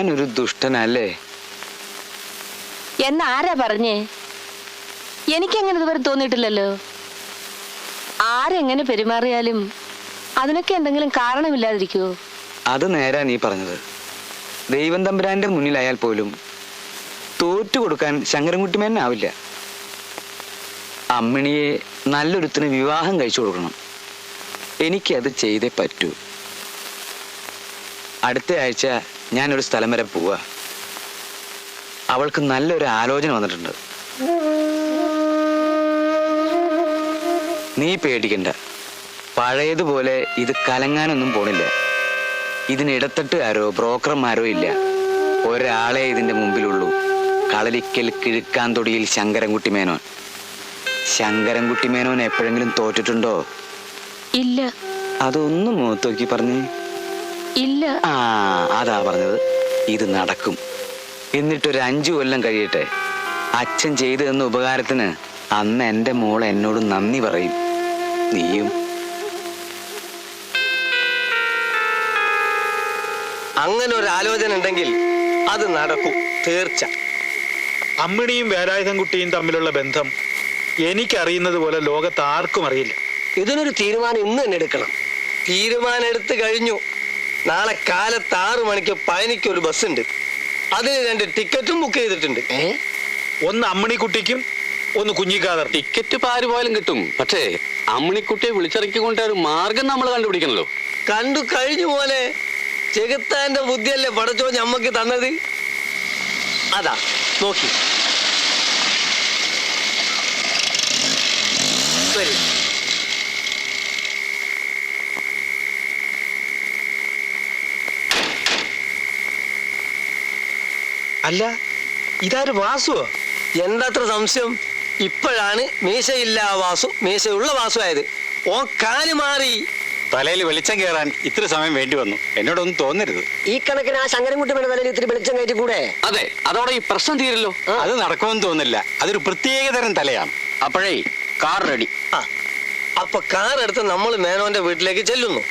ഞാനൊരു ദുഷ്ടനല്ലേ? എന്നാരാ പറഞ്ഞേ? എനിക്കങ്ങനെ ഇതുവരെ തോന്നിയിട്ടില്ലല്ലോ. ആരെങ്ങനെ പെരുമാറിയാലും അതിനൊക്കെ എന്തെങ്കിലും കാരണമില്ലാതിരിക്കുവോ? അത് നേരാ നീ പറഞ്ഞത്. ദൈവം തമ്പുരാന്റെ മുന്നിലായാൽ പോലും തോറ്റു കൊടുക്കാൻ ശങ്കരൻകുട്ടിമേനാവില്ല. അമ്മിണിയെ നല്ലൊരുത്തിന് വിവാഹം കഴിച്ചു കൊടുക്കണം. എനിക്കത് ചെയ്തേ പറ്റൂ. അടുത്ത ആഴ്ച ഞാനൊരു സ്ഥലം വരെ പോവാ. അവൾക്ക് നല്ലൊരു ആലോചന വന്നിട്ടുണ്ട്. നീ പേടിക്കണ്ട. പഴയതുപോലെ ഇത് കലങ്ങാനൊന്നും പോണില്ല. ഇതിനിടത്തട്ടുകാരോ ബ്രോക്കർമാരോ ഇല്ല. ഒരാളെ ഇതിന്റെ മുമ്പിലുള്ളൂ. കളരിക്കൽ കിഴുക്കാന്തൊടിയിൽ ശങ്കരൻകുട്ടി മേനോൻ. ശങ്കരൻകുട്ടി മേനോൻ എപ്പോഴെങ്കിലും തോറ്റിട്ടുണ്ടോ? ഇല്ല. അതൊന്നും മുഖത്ത് നോക്കി പറഞ്ഞേ. ഇല്ല. ആ, അതാ പറഞ്ഞത്. ഇത് നടക്കും. എന്നിട്ടൊരു 5 കൊല്ലം കഴിയട്ടെ. അച്ഛൻ ചെയ്തു തന്ന ഉപകാരത്തിന് അന്ന് എൻ്റെ മോൾ എന്നോട് നന്ദി പറയും. നീയും. അങ്ങനെ ഒരു ആലോചന ഉണ്ടെങ്കിൽ അത് നടക്കും, തീർച്ച. അമ്മിണിയും വേലായുധൻകുട്ടിയും തമ്മിലുള്ള ബന്ധം എനിക്കറിയുന്നത് പോലെ ലോകത്ത് ആർക്കും അറിയില്ല. ഇതിനൊരു തീരുമാനം ഇന്ന് തന്നെ എടുക്കണം. തീരുമാനം എടുത്തു കഴിഞ്ഞു. നാളെ കാലത്ത് 6 മണിക്ക് പഴനിക്ക് ഒരു ബസ് ഉണ്ട്. അതിന് 2 ടിക്കറ്റും ബുക്ക് ചെയ്തിട്ടുണ്ട്. ഒന്ന് അമ്മിണിക്കുട്ടിക്കും ഒന്ന് കുഞ്ഞിക്കാദർ. ടിക്കറ്റ് പാര് പോയാലും കിട്ടും. പക്ഷേ അമ്മിണിക്കുട്ടിയെ വിളിച്ചിറക്കിക്കൊണ്ട് ഒരു മാർഗം നമ്മൾ കണ്ടുപിടിക്കണല്ലോ. കണ്ടു കഴിഞ്ഞു പോലെ. ചെകുത്താന്റെ ബുദ്ധിയല്ലേ പടച്ചോ ഞമ്മക്ക് തന്നത്. അതാ നോക്കി. അല്ല, ഇതാര് വാസുവോ? എന്താത്ര സംശയം? ഇപ്പോഴാണ് മീശയില്ല വാസു മീശയുള്ള വാസു ആയത്. ഓ കാല് മാറി. തലയിൽ വെളിച്ചം കയറാൻ ഇത്ര സമയം വേണ്ടി വന്നു. എന്നോടൊന്നും തോന്നരുത്. ഈ കണക്കിന് ആ ശങ്കരൻകുട്ടിയുടെ തലയിൽ ഇത്തിരി വെളിച്ചം കയറ്റി കൂടെ? അതെ, അതോടെ ഈ പ്രശ്നം തീരല്ലോ. അത് നടക്കുമെന്ന് തോന്നില്ല. അതൊരു പ്രത്യേകതരം തലയാണ്. അപ്പോഴേ കാർ റെഡി. അപ്പൊ കാർ എടുത്ത് നമ്മൾ മേനോന്റെ വീട്ടിലേക്ക് ചെല്ലുന്നു.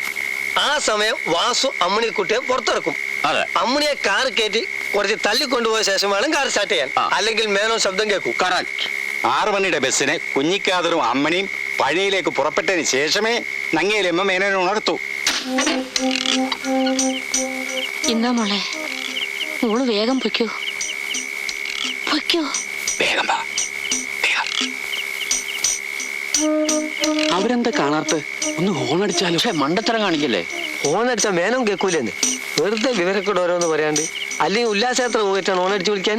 ആ സമയം വാസു അമ്മിണിക്കുട്ടിയെ പുറത്തിറക്കും. അതെ. അമ്മിണിയെ കാർ കയറ്റി കുറച്ച് തള്ളിക്കൊണ്ടുപോയ ശേഷം വേണം കാർ സ്റ്റാർട്ട് ചെയ്യാൻ. അല്ലെങ്കിൽ മേനോൻ ശബ്ദം കേൾക്കും. കറക്റ്റ്. 6 മണിയുടെ ബസ്സിന് കുഞ്ഞിക്കാതറും അമ്മണിയും പഴനിയിലേക്ക് പുറപ്പെട്ടതിന് ശേഷമേ നങ്ങേലമ്മ മേനോനെ ഉണർത്തു. ഇന്നാ മോളെ, മോള് വേഗം പൊയ്ക്കോ. പൊയ്ക്കോ. വേഗം വാ. അവരെന്താ കാണാത്ത? ഒന്ന് ഹോൺ അടിച്ചാലോ? പക്ഷെ മണ്ടത്തരം കാണിക്കല്ലേ. ഓണടിച്ച മേനോൻ കേൾക്കൂലെന്ന്. വെറുതെ വിവരക്കൂടെ ഓരോന്ന് പറയാണ്ട്. അല്ലെങ്കിൽ ഉല്ലാസയാത്ര പോയിട്ടാണ് ഓണടിച്ച് വിളിക്കാൻ.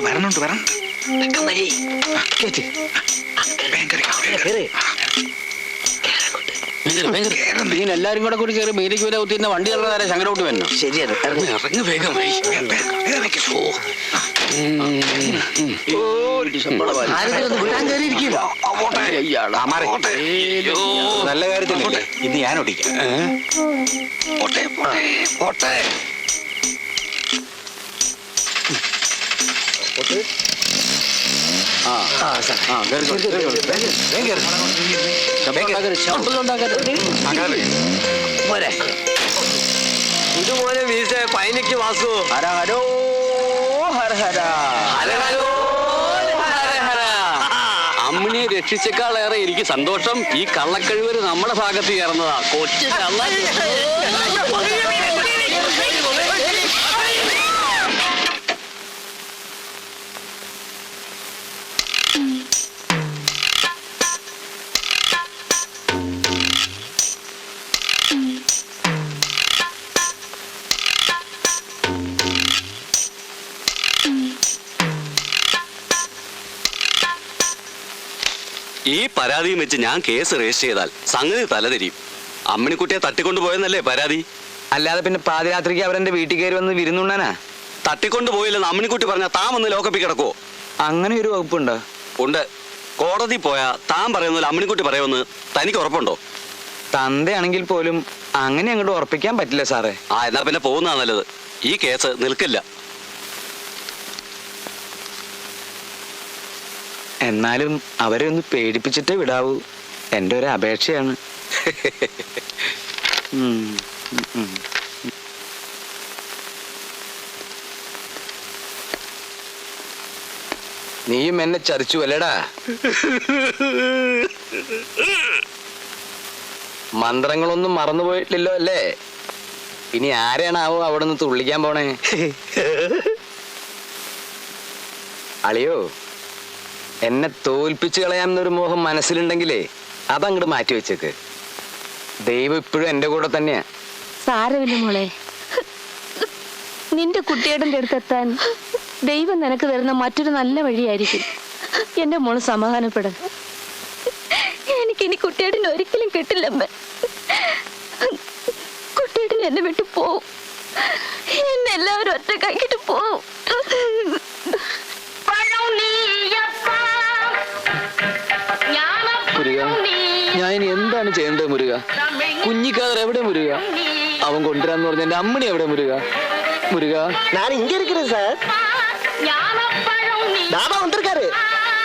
വരണുണ്ട്. എല്ലാരും കൂടെ കൂടി കയറി മീരയ്ക്ക് വരെ ഒത്തിരുന്ന വണ്ടി ഇറങ്ങാതെ ശങ്കരോട്ട് വരണം. ശരിയാണ്. ഇറങ്ങി വേഗം. നല്ല കാര്യത്തിലല്ലേ ഇന്ന് ഞാൻ ഓടിക്കാം. ഇതുപോലെ വീസ പൈനക്ക് വാസു. ഹരഹരോ ഹരഹര. അമ്മിണിയെ രക്ഷിച്ചേക്കാളേറെ എനിക്ക് സന്തോഷം ഈ കള്ളക്കഴിവര് നമ്മുടെ ഭാഗത്ത് ചേർന്നതാ. കൊച്ചു കള്ള. ഈ പരാതിയും വെച്ച് ഞാൻ കേസ് രജിസ്റ്റർ ചെയ്താൽ സംഗതി തലതിരിയും. അമ്മിണിക്കുട്ടിയെ തട്ടിക്കൊണ്ടുപോയെന്നല്ലേ പരാതി? അല്ലാതെ പിന്നെ പാതിരാത്രിക്ക് അവരെന്റെ വീട്ടിൽ കയറി വന്ന് വിരുന്നുണ്ണാനാ? തട്ടിക്കൊണ്ടുപോയില്ലെന്ന് അമ്മിണിക്കുട്ടി പറഞ്ഞാൽ താൻ വന്ന് ലോക്കപ്പിൽ കിടക്കുവോ? അങ്ങനെ ഒരു വകുപ്പുണ്ടോ? ഉണ്ട്. കോടതി പോയാ താൻ പറയുന്നതിൽ അമ്മിണിക്കുട്ടി പറയുമെന്ന് തനിക്ക് ഉറപ്പുണ്ടോ? തന്തയാണെങ്കിൽ പോലും അങ്ങനെ അങ്ങോട്ട് ഉറപ്പിക്കാൻ പറ്റില്ല സാറേ. എന്നാ പിന്നെ പോകുന്നതാ നല്ലത്. ഈ കേസ് നിൽക്കില്ല. എന്നാലും അവരെ ഒന്ന് പേടിപ്പിച്ചിട്ടേ വിടാവൂ. എൻ്റെ ഒരു അപേക്ഷയാണ്. നീയും എന്നെ ചതിച്ചു അല്ലേടാ. മന്ത്രങ്ങളൊന്നും മറന്നുപോയിട്ടില്ലല്ലോ അല്ലേ? ഇനി ആരെയാണാവോ അവിടെ നിന്ന് തുള്ളിക്കാൻ പോണേ? അളിയോ, എന്നെ തോൽപ്പിച്ചു കളയാമെന്നൊരു മോഹം മനസ്സിലുണ്ടെങ്കിലേ അതങ്ങോട്ട് മാറ്റി വെച്ചേക്ക്. ദൈവം ഇപ്പോഴും എന്റെ കൂടെ തന്നെയാ. സാരമില്ല മോളെ, നിന്റെ കുട്ടിയുടെ അടുത്തെത്താൻ ദൈവം നിനക്ക് തരുന്ന മറ്റൊരു നല്ല വഴിയായിരിക്കും. എന്റെ മോള് സമാധാനപ്പെടും. എനിക്കിനി കുട്ടിയേട്ടൻ ഒരിക്കലും കിട്ടില്ലമ്മ. കുട്ടിയേട്ടൻ എന്നെ വിട്ടു പോവും. എന്നെ എല്ലാവരും ഒറ്റക്കാക്കിട്ട് പോവും. മുരുക, ഞാൻ ഇനി എന്താണ് ചെയ്യേണ്ടത് മുരുക? കുഞ്ഞിക്കാതർ എവിടെ മുരുക? അവൻ കൊണ്ടുവരാന്ന് പറഞ്ഞ എന്റെ അമ്മണി എവിടെ മുരുക? മുരുക, ഞാൻ ഇങ്ങ இருக்கிறேன் சார். தாபா வந்திருக்காரு,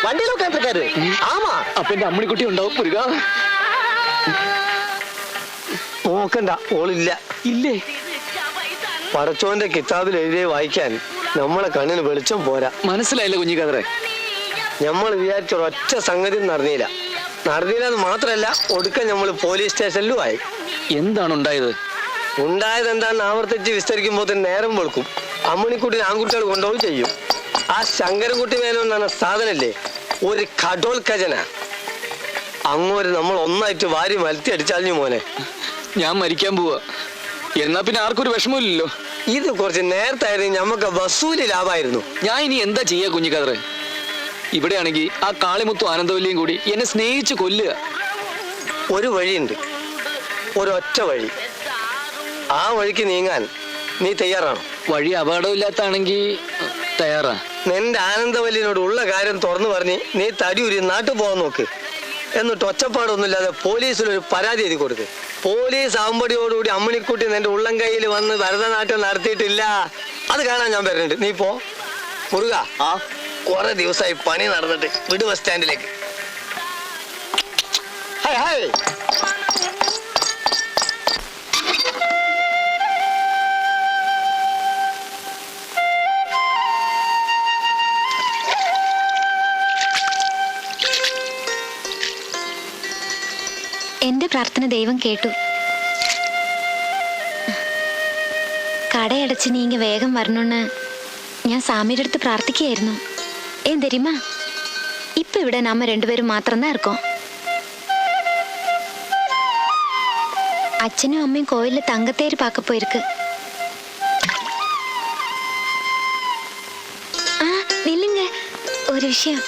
வண்டியில உட்காந்துருக்காரு. ஆமா, അപ്പൊ എന്റെ അമ്മണിക്കുട്ടി ഉണ്ടാവും മുരുക. നോക്കണ്ട, ഓളില്ല. ഇല്ലേ? പടച്ചോന്റെ കിതാബിൽ എഴുതിയ വായിക്കാൻ നമ്മളെ കണ്ണിന് വെളിച്ചം പോരാ. മനസ്സിലായില്ല കുഞ്ഞിക്കാതറെ? നമ്മൾ വിചാരിച്ച ഒരൊറ്റ സംഗതി നടന്നില്ല എന്ന് മാത്രല്ല, ഒടുക്കം നമ്മൾ പോലീസ് സ്റ്റേഷനിലും ആയി. എന്താണ് ഉണ്ടായത്? ഉണ്ടായത് എന്താണെന്ന് ആവർത്തിച്ച് വിസ്തരിക്കുമ്പോൾ തന്നെ നേരം വെളുക്കും. അമ്മണിക്കുട്ടിനെ ആൺകുട്ടികൾ കൊണ്ടുപോയി ചെയ്യും. ആ ശങ്കരൻകുട്ടി മേനോൻ എന്ന് പറഞ്ഞ സാധനല്ലേ, ഒരു കടോൽ ഖജന. അങ്ങോട്ട് നമ്മൾ ഒന്നായിട്ട് വാരി മലത്തി അടിച്ചാലിഞ്ഞു മോനെ. ഞാൻ മരിക്കാൻ പോവാ. എന്നാ പിന്നെ ആർക്കൊരു വിഷമമില്ലല്ലോ. ഇത് കുറച്ച് നേരത്തായിരുന്നു നമുക്ക് വസൂലി ലാഭമായിരുന്നു. ഞാൻ ഇനി എന്താ ചെയ്യാ കുഞ്ഞിക്കാതറെ? ഇവിടെയാണെങ്കിൽ ആ കാളിമുത്തും ആനന്ദവല്ലിയും കൂടി എന്നെ സ്നേഹിച്ച് കൊല്ലുക. ഒരു വഴിയുണ്ട്, ഒരൊറ്റ വഴി. ആ വഴിക്ക് നീങ്ങാൻ നീ തയ്യാറാണോ? വഴി അപകടമില്ലാത്താണെങ്കിൽ തയ്യാറാ. നിന്റെ ആനന്ദവല്ലിനോട് ഉള്ള കാര്യം തുറന്നു പറഞ്ഞ് നീ തടിയൂരി നാട്ടിൽ പോകാൻ നോക്ക്. എന്നിട്ട് ഒച്ചപ്പാടൊന്നുമില്ലാതെ പോലീസിലൊരു പരാതി എഴുതി കൊടുക്ക്. പോലീസ് ആമ്പടിയോടുകൂടി അമ്മണിക്കുട്ടി നിന്റെ ഉള്ളം കയ്യിൽ വന്ന് ഭരതനാട്യം നടത്തിയിട്ടില്ല, അത് കാണാൻ ഞാൻ വരുന്നുണ്ട്. നീ പോ മുരുക. ആ, കുറെ ദിവസമായി പണി നടന്നിട്ട് വിട് ബസ് സ്റ്റാൻഡിലേക്ക്. Hi hi. എന്റെ പ്രാർത്ഥന ദൈവം കേട്ടു. കടയടച്ച് നീ ഇങ്ങ വേഗം വരണമെന്ന് ഞാൻ സാമിയുടെ അടുത്ത് പ്രാർത്ഥിക്കുകയായിരുന്നു. ஏன் தெரியுமா, இப்ப ഇവിടെ நம்ம 2 பேரும் மாத்திரம்தான் இருக்கோம். அச்சனும் அம்மையும் கோயில்ல தங்கத்தேர் பார்க்க போயிருக்கு. நில்லுங்க, ஒரு விஷயம்.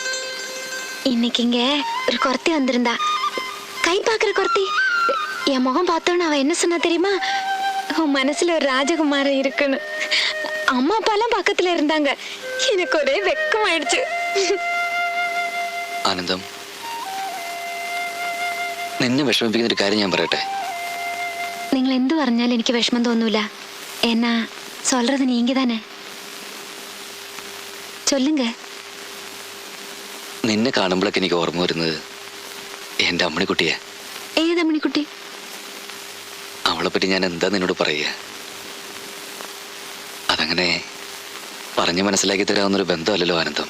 இன்னைக்கு இங்க ஒரு குர்த்தி வந்திருந்தா, கை பாக்குற குர்த்தி. என் முகம் பார்த்தோன்னு அவ என்ன சொன்னா தெரியுமா, உன் மனசுல ஒரு ராஜகுமாரன் இருக்குன்னு. அம்மா அப்பாலாம் பக்கத்துல இருந்தாங்க. எனக்கு ஒரே வெக்கமாயிடுச்சு. ആനന്ദം, നിന്നെ വിഷമിപ്പിക്കുന്ന ഒരു കാര്യം ഞാൻ പറയട്ടെ? നിങ്ങൾ എന്തു പറഞ്ഞാലും എനിക്ക് വിഷമം തോന്നൂല. എന്നാ சொல்றது நீங்க தானே, சொல்லுங்க. നിന്നെ കാണുമ്പോഴൊക്കെ എനിക്ക് ഓർമ്മ വരുന്നത് എന്റെ അമ്മണിക്കുട്ടിയെ. ഏത് അമ്മണിക്കുട്ടി? അവളെ പറ്റി ഞാൻ എന്താ നിന്നോട് പറയുക? അതങ്ങനെ പറഞ്ഞു മനസ്സിലാക്കി തരാവുന്നൊരു ബന്ധമല്ലല്ലോ ആനന്ദം.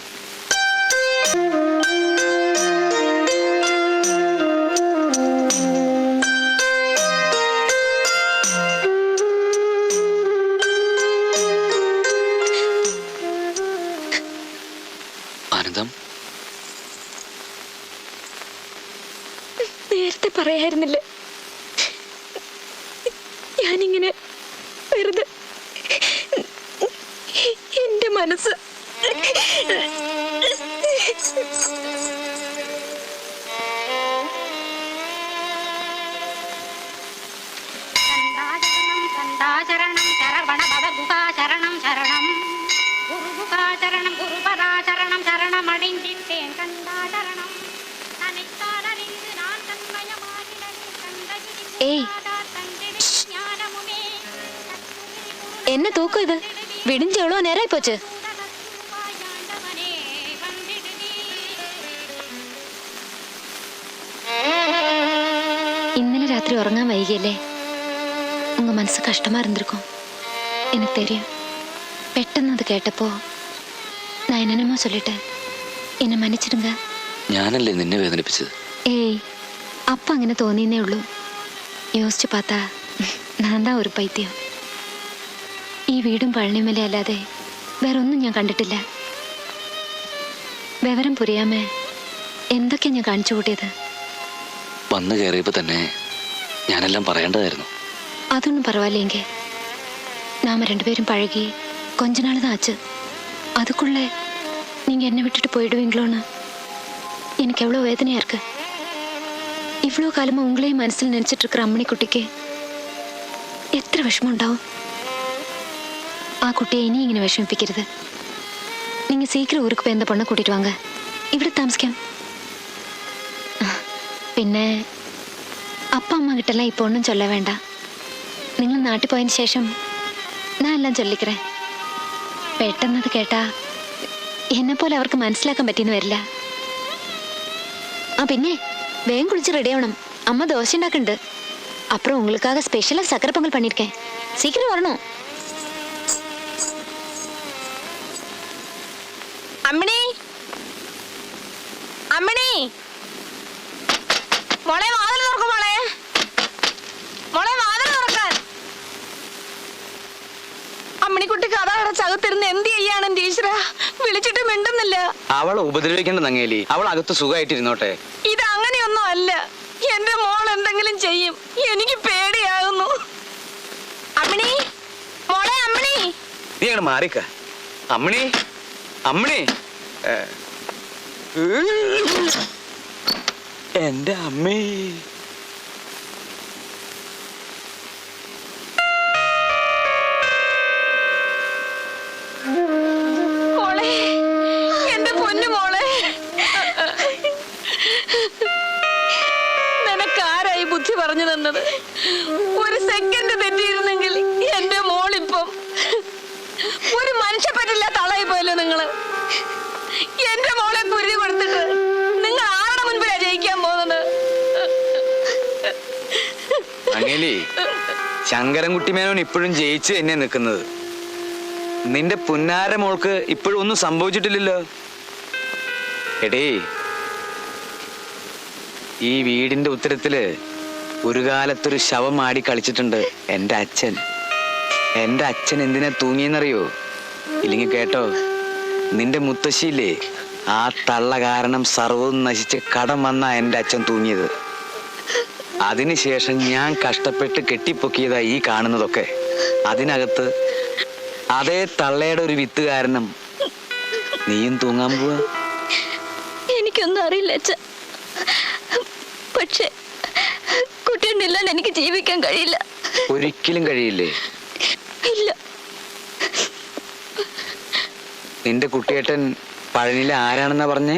ആനന്ദം, നേരത്തെ പറയായിരുന്നില്ലേ ഞാനിങ്ങനെ വെറുതെ എന്റെ മനസ്സ് ശരണം ശരവണ ഭവഗുഹാ ശരണം ശരണം ഗുരുഗുഹാ ശരണം ഗുരുപരാ ശരണം ശരണമടിഞ്ചിട്ടേൻ കണ്ടാ ശരണം നനിത്താനറിந்து நான் தன்மயமாகிடனே ഏയ്, എന്നെ തൂക്കും. ഇത് വിടിഞ്ച് എவ்வளோ നേരമായി പോച്ച്. ഇന്നലെ രാത്രി ഉറങ്ങാൻ വൈകിയല്ലേ? ഉங்க മനസ്സ് കഷ്ടമാ இருந்திருக்கும், எனக்கு தெரியும். പെട്ടെന്ന് അത് കേട്ടപ്പോ நான் என்னென்னமோ சொல்லிட்டேன். എന്നെ മன்னிச்சிடுங்க. ഞാനല്ലേ നിന്നെ വേദനിപ്പിച്ചത്? ഏയ്, അപ്പം അങ്ങനെ തോന്നിയെന്നേ ഉള്ളൂ. യോസിച്ച് പാത്താ ഞാൻ താ ഒരു പൈത്യം. ഈ വീടും പഴനിമല അല്ലാതെ വേറൊന്നും ഞാൻ കണ്ടിട്ടില്ല. വിവരം പുരിയാമേ എന്തൊക്കെയാ ഞാൻ കാണിച്ചു കൂട്ടിയത്? വന്നു കയറിയപ്പോ തന്നെ ഞാനെല്ലാം പറയേണ്ടതായിരുന്നു. അതൊന്നും പറവാല്ലെങ്കിൽ നാമ രണ്ടുപേരും പഴകി கொஞ்ச நாள் தான் ஆச்சு. அதுக்குள்ளே நீங்க என்னை விட்டுட்டு போயிடுவீங்களோன்னு எனக்கு எவ்வளோ வேதனையா இருக்கு. இவ்வளோ காலமா உங்களையும் மனசில் நினைச்சிட்டு இருக்கிற அம்மணி குட்டிக்கு எத்தனை விஷமம் ഉണ്ടാവും. ആ കുട്ടിയെ ഇനി ഇങ്ങനെ വിഷമിപ്പിക്കരുത്. நீங்க சீக்கிரம் ஊருக்கு போய் இந்த பொண்ணை கூட்டிட்டு வாங்க. ഇവിടെ താമസിക്കാം. പിന്നെ அப்பா அம்மா கிட்டலாம் இப்போ ஒன்றும் சொல்ல வேண்டாம். നിങ്ങൾ നാട്ടിൽ പോയതിന് ശേഷം ഞാൻ എല്ലാം ചൊല്ലിக்கிறேன். പെട്ടെന്നത് കേട്ടാ എന്നെ പോലെ അവർക്ക് മനസ്സിലാക്കാൻ പറ്റിയെന്ന് വരില്ല. ആ പിന്നെ വേഗം കുളിച്ച് റെഡി ആവണം. അമ്മ ദോശ ഉണ്ടാക്കുന്നുണ്ട്. അപ്പുറം ഉங்களுக்காக ஸ்பெஷலா சக்கரை பொங்கல் பண்ணிருக்கேன். சீக்கிரம் வரணும். അമ്മിണി, അമ്മിണി, മോളെ വാതിൽ തുറക്കും. മോളെ, മോളെ വാതിൽ തുറക്കാൻ. അമ്മിണിക്കുട്ടിക്ക് അതാ അടച്ചകത്തിരുന്ന് എന്ത് ചെയ്യാണ് എന്റെ ഈശ്വര? വിളിച്ചിട്ട് മിണ്ടുന്നില്ല. അവളെ ഉപദ്രവിക്കേണ്ട നങ്ങേലി, അവൾ അകത്ത് സുഖമായിട്ടിരുന്നോട്ടെ. ഇത് അങ്ങനെയൊന്നും അല്ല. എന്റെ മോൾ എന്തെങ്കിലും ചെയ്യും. എനിക്ക് പേടിയാകുന്നു. അമ്മിണി, മോളെ അമ്മിണി. നീ അങ്ങോട്ട് മാറിക്ക. അമ്മിണി, അമ്മിണി. എന്റെ അമ്മേ. മോളെ, എന്റെ പൊന്നു മോളെ, നിനക്കാരായി ബുദ്ധി പറഞ്ഞു തന്നത്? ഒരു സെക്കൻഡ് തെറ്റിയിരുന്നെങ്കിൽ എന്റെ മോളിപ്പം ഒരു മനുഷ്യ പറ്റില്ലാത്ത ആളായി പോയല്ലോ നിങ്ങള്. എന്റെ മോളെ കുരുതി കൊടുത്തിട്ട് നിങ്ങൾ ആരുടെ മുൻപിലാ ജയിക്കാൻ പോകുന്നത്? അങ്ങേലി, ശങ്കരൻകുട്ടി മേനോൻ ഇപ്പോഴും ജയിച്ച് തന്നെ നിൽക്കുന്നത്. നിന്റെ പുന്നാര മോൾക്ക് ഇപ്പോഴും ഒന്നും സംഭവിച്ചിട്ടില്ലല്ലോ. എടേ, ഈ വീടിന്റെ ഉത്തരത്തില് ഒരു കാലത്തൊരു ശവം ആടി കളിച്ചിട്ടുണ്ട് എന്റെ അച്ഛൻ. എന്റെ അച്ഛൻ എന്തിനാ തൂങ്ങിയെന്നറിയോ? ഇല്ലെങ്കിൽ കേട്ടോ, നിന്റെ മുത്തശ്ശിയില്ലേ, ആ തള്ള കാരണം സർവ്വവും നശിച്ച് കടം വന്ന എന്റെ അച്ഛൻ തൂങ്ങിയത്. അതിനുശേഷം ഞാൻ കഷ്ടപ്പെട്ട് കെട്ടിപ്പൊക്കിയതാ ഈ കാണുന്നതൊക്കെ. അതിനകത്ത് അതേ തള്ളയുടെ ഒരു വിത്ത് കാരണം നീയും തൂങ്ങാൻ പോവാ. എനിക്കൊന്നും അറിയില്ല അച്ഛ. പക്ഷെ കുട്ടിയുണ്ടില്ലാണ്ട് എനിക്ക് ജീവിക്കാൻ കഴിയില്ല. ഒരിക്കലും കഴിയില്ലേ? ഇല്ല. നിന്റെ കുട്ടിയേട്ടൻ പഴനിയിലെ ആരാണെന്നാ പറഞ്ഞേ?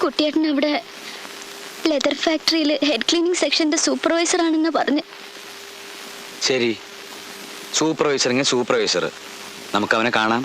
കുട്ടിയേട്ടൻ അവിടെ ലെതർ ഫാക്ടറിയിൽ ഹെഡ് ക്ലീനിങ് സെക്ഷന്റെ സൂപ്പർവൈസർ ആണെന്ന് പറഞ്ഞു. ശരി, സൂപ്പർവൈസർ. നമുക്ക് അവനെ കാണാം.